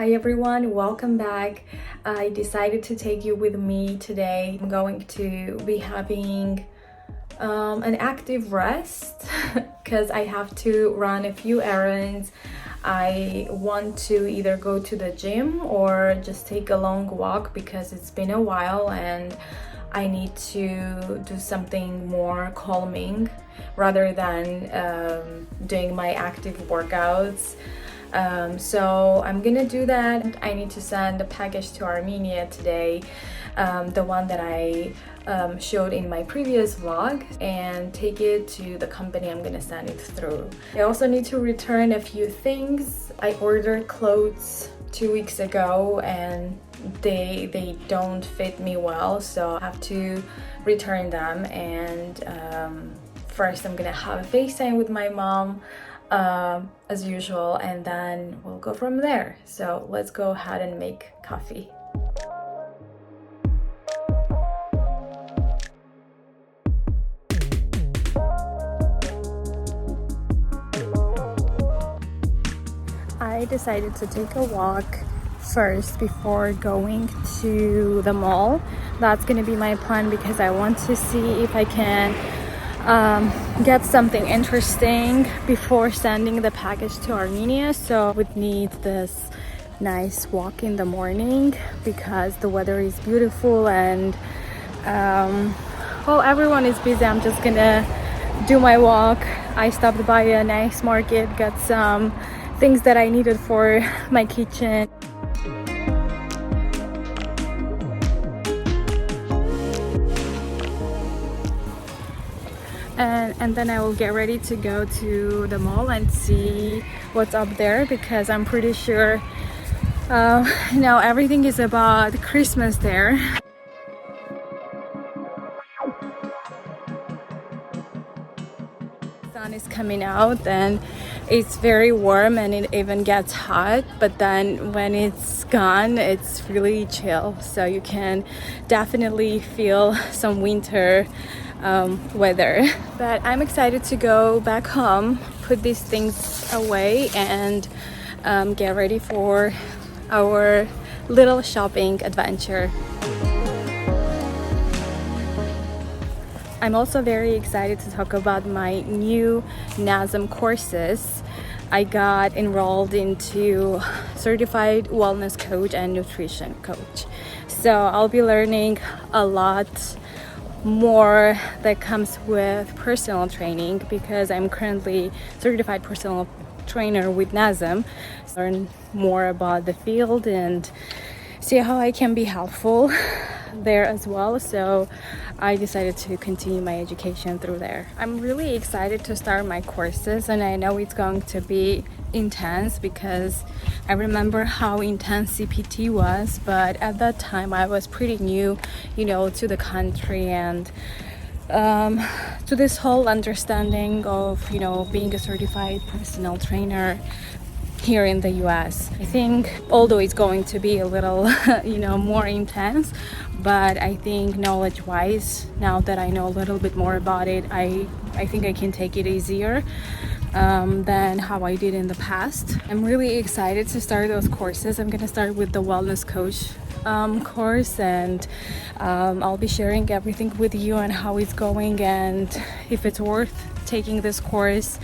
Hi everyone, welcome back. I decided to take you with me today. I'm going to be having an active rest because I have to run a few errands. I want to either go to the gym or just take a long walk because it's been a while and I need to do something more calming rather than doing my active workouts. So I'm gonna do that. I need to send a package to Armenia today, the one that I showed in my previous vlog, and take it to the company I'm gonna send it through. I also need to return a few things. I ordered clothes 2 weeks ago and they don't fit me well, so I have to return them. And first I'm gonna have a FaceTime with my mom as usual, and then we'll go from there. So let's go ahead and make coffee. I decided to take a walk first before going to the mall. That's gonna be my plan because I want to see if I can get something interesting before sending the package to Armenia. So I would need this nice walk in the morning because the weather is beautiful and while everyone is busy, I'm just gonna do my walk. I stopped by a nice market, got some things that I needed for my kitchen. And then I will get ready to go to the mall and see what's up there because I'm pretty sure everything is about Christmas there. Sun is coming out and it's very warm and it even gets hot, but then when it's gone it's really chill, so you can definitely feel some winter weather. But I'm excited to go back home, put these things away, and get ready for our little shopping adventure. I'm also very excited to talk about my new NASM courses. I got enrolled into Certified Wellness Coach and Nutrition Coach. So I'll be learning a lot more that comes with personal training because I'm currently certified personal trainer with NASM. Learn more about the field and see how I can be helpful there as well. So I decided to continue my education through there. I'm really excited to start my courses, and I know it's going to be intense because I remember how intense CPT was, but at that time I was pretty new, to the country and to this whole understanding of, being a certified personal trainer here in the US. I think although it's going to be a little more intense, but I think knowledge wise, now that I know a little bit more about it, I think I can take it easier than how I did in the past. I'm really excited to start those courses. I'm gonna start with the wellness coach course, and I'll be sharing everything with you and how it's going and if it's worth taking this course.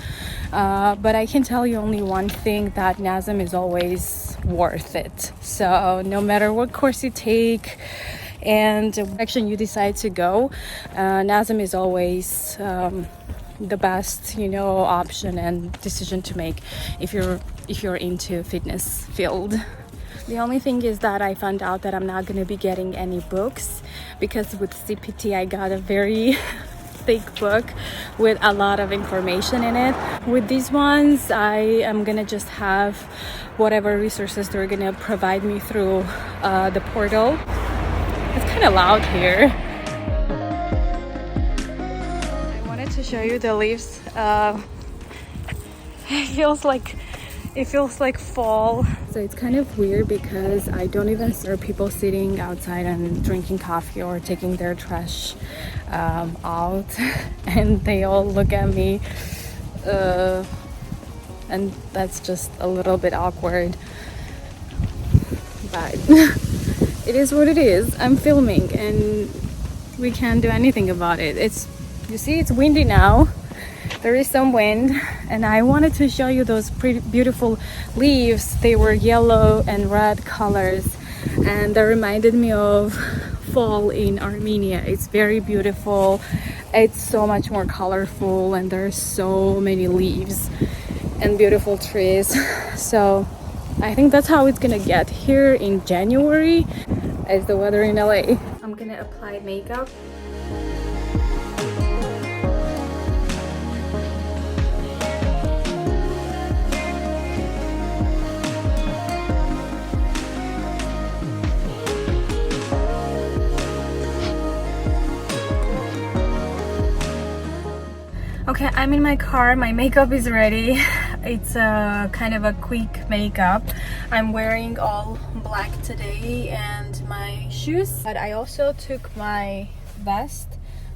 But I can tell you only one thing, that NASM is always worth it. So no matter what course you take and direction you decide to go, NASM is always the best option and decision to make if you're into fitness field. The only thing is that I found out that I'm not going to be getting any books because with CPT I got a very thick book with a lot of information in it. With these ones I am gonna just have whatever resources they're gonna provide me through the portal. It's kind of loud here. I wanted to show you the leaves. It feels like fall. So it's kind of weird because I don't even see people sitting outside and drinking coffee or taking their trash out, and they all look at me, and that's just a little bit awkward. but it is what it is. I'm filming and we can't do anything about it. You see, it's windy now. There is some wind, and I wanted to show you those pretty beautiful leaves. They were yellow and red colors, and that reminded me of fall in Armenia. It's very beautiful. It's so much more colorful, and there's so many leaves and beautiful trees. So I think that's how it's gonna get here in January as the weather in LA. I'm gonna apply makeup. Okay, I'm in my car. My makeup is ready. It's a kind of a quick makeup. I'm wearing all black today and my shoes. But I also took my vest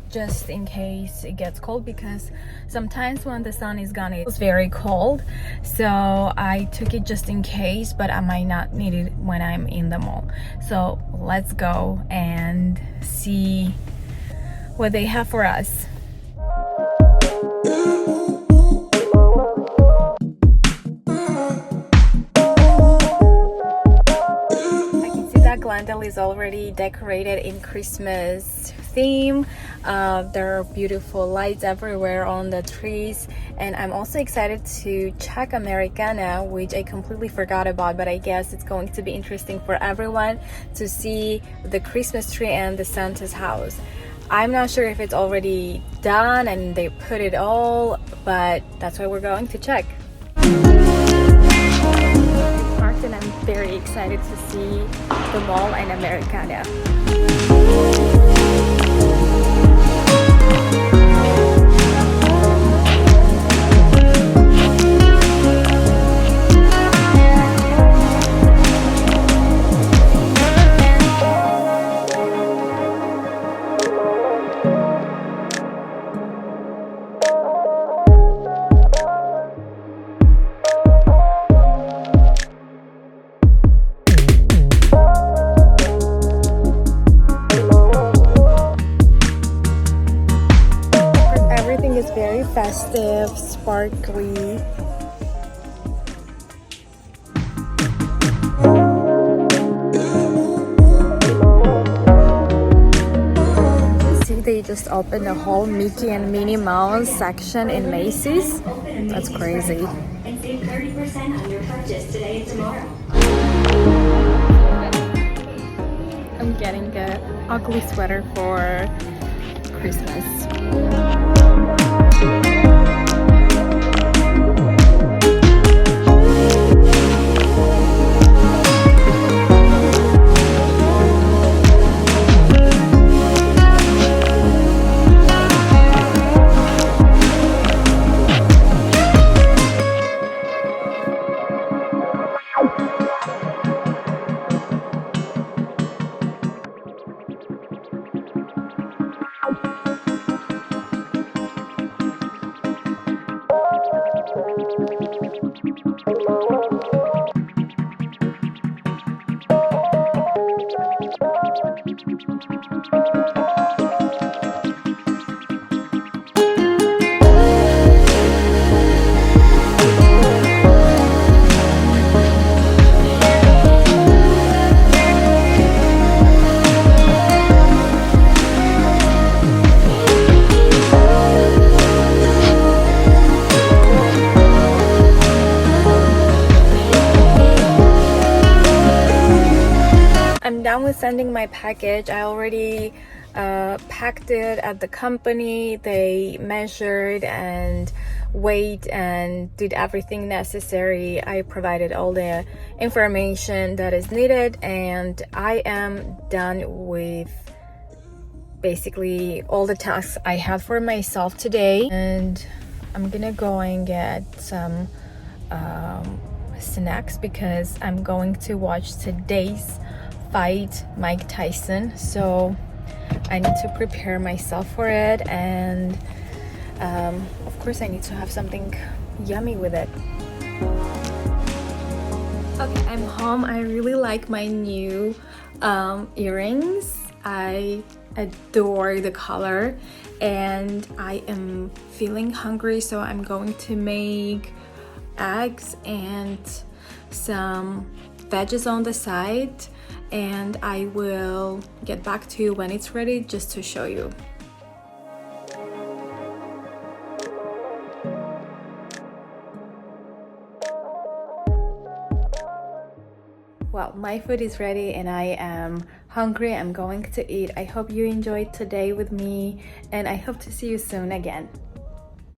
just in case it gets cold, because sometimes when the sun is gone it's very cold. So I took it just in case, but I might not need it when I'm in the mall. So let's go and see what they have for us. Glendale is already decorated in Christmas theme. There are beautiful lights everywhere on the trees, and I'm also excited to check Americana, which I completely forgot about, but I guess it's going to be interesting for everyone to see the Christmas tree and the Santa's house. I'm not sure if it's already done and they put it all, but that's why we're going to check. And I'm very excited to see the mall and Americana. Very festive, sparkly. See, they just opened a whole Mickey and Minnie Mouse section in Macy's. That's crazy. And save 30% on your purchase today and tomorrow. I'm getting an ugly sweater for Christmas. I'm done with sending my package. I already packed it at the company. They measured and weighed and did everything necessary. I provided all the information that is needed, and I am done with basically all the tasks I had for myself today. And I'm gonna go and get some snacks because I'm going to watch today's fight, Mike Tyson. So I need to prepare myself for it, and of course I need to have something yummy with it. Okay, I'm home. I really like my new earrings. I adore the color and I am feeling hungry, so I'm going to make eggs and some veggies on the side, and I will get back to you when it's ready just to show you. Well, my food is ready and I am hungry. I'm going to eat. I hope you enjoyed today with me and I hope to see you soon again.